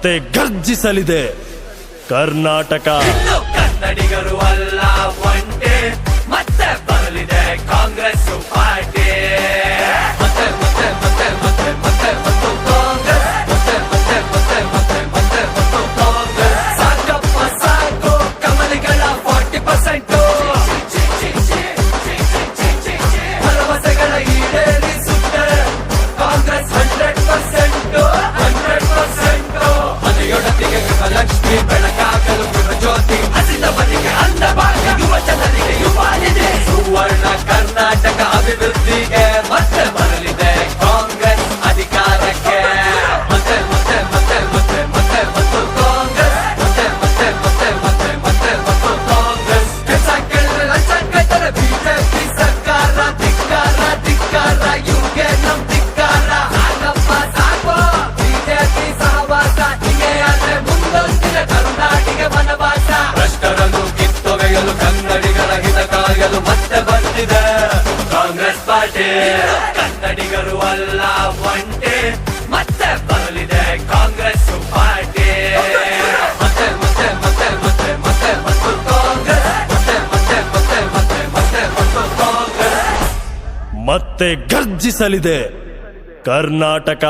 ಮತ್ತೆ ಗರ್ಜಿಸಲಿದೆ ಕರ್ನಾಟಕ. ಕನ್ನಡಿಗರು ಅಲ್ಲ ಒಂಟೆ, ಮತ್ತೆ ಬರಲಿದೆ ಕಾಂಗ್ರೆಸ್ ಪಾರ್ಟಿ. ಮತ್ತೆ ಮತ್ತೆ ಮತ್ತೆ ಮತ್ತೆ ಮತ್ತೆ ಮತ್ತು ಕಾಂಗ್ರೆಸ್, ಮತ್ತೆ ಮತ್ತೆ ಮತ್ತೆ ಮತ್ತೆ ಮತ್ತೆ ಮತ್ತು ಕಾಂಗ್ರೆಸ್. ಸಾಕಪ್ಪ ಸಾಕು ಕಮಲಿಗಳ 40%. ಭರವಸೆಗಳ ಈಡೇರಿಸುತ್ತೆ ಕಾಂಗ್ರೆಸ್ 100%. 100%. ಮನೆಯೊಡತಿಗೆ ಲಕ್ಷ್ಮಿ ಬೆಳಕಾಗಲು ಜ್ಯೋತಿ, ಹಸಿದವರಿಗೆ ಅನ್ನಭಾಗ್ಯ, ಯುವ ಜನರಿಗೆ ಯುವಾನಿದೆ. ಸುವರ್ಣ ಕರ್ನಾಟಕ ಅಭಿವೃದ್ಧಿಗೆ ಮತ್ತೆ ಬರಲಿದೆ ಕಾಂಗ್ರೆಸ್ ಅಧಿಕಾರಕ್ಕೆ. ಮತ್ತೆ ಮತ್ತೆ ಮತ್ತೆ ಮತ್ತೆ ಮತ್ತೆ ಮತ್ತು ಕಾಂಗ್ರೆಸ್, ಮತ್ತೆ ಮತ್ತೆ ಮತ್ತೆ ಮತ್ತೆ ಮತ್ತೆ ಮತ್ತು ಕಾಂಗ್ರೆಸ್. ಕೆಲಸ ಕೇಳಿದ್ರೆ ಲಂಚ ಕೈತಾರೆ ಬಿಜೆಪಿ ಸರ್ಕಾರ. ಧಿಕ್ಕಾರ ಧಿಕ್ಕಾರ ಇವ್ರಿಗೆ ನಮ್ ಧಿಕ್ಕಾರ. ಸಾಕಪ್ಪ ಸಾಕು ಬಿಜೆಪಿ ಸಹವಾಸ, ಹೀಗೆ ಆದ್ರೆ ಮುಂದೊಂದಿನ ಕರುನಾಡಿಗೆ ವನವಾಸ. ಭ್ರಷ್ಟರನ್ನು ಕಿತ್ತೊಗೆಯಲು ಕನ್ನಡಿಗರ ಹಿತ ಕಾಯಲು ಮತ್ತೆ ಬಂದಿದೆ ಕಾಂಗ್ರೆಸ್ ಪಾರ್ಟಿ. ಕನ್ನಡಿಗರು ಅಲ್ಲ ಒಂಟೆ, ಮತ್ತೆ ಬರಲಿದೆ ಕಾಂಗ್ರೆಸ್ ಪಾರ್ಟಿ. ಮತ್ತೆ ಮತ್ತೆ ಮತ್ತೆ ಮತ್ತೆ ಮತ್ತೆ ಮತ್ತು ಕಾಂಗ್ರೆಸ್, ಮತ್ತೆ ಮತ್ತೆ ಮತ್ತೆ ಮತ್ತೆ ಮತ್ತೆ ಮತ್ತು ಕಾಂಗ್ರೆಸ್. ಮತ್ತೆ ಗರ್ಜಿಸಲಿದೆ ಕರ್ನಾಟಕ.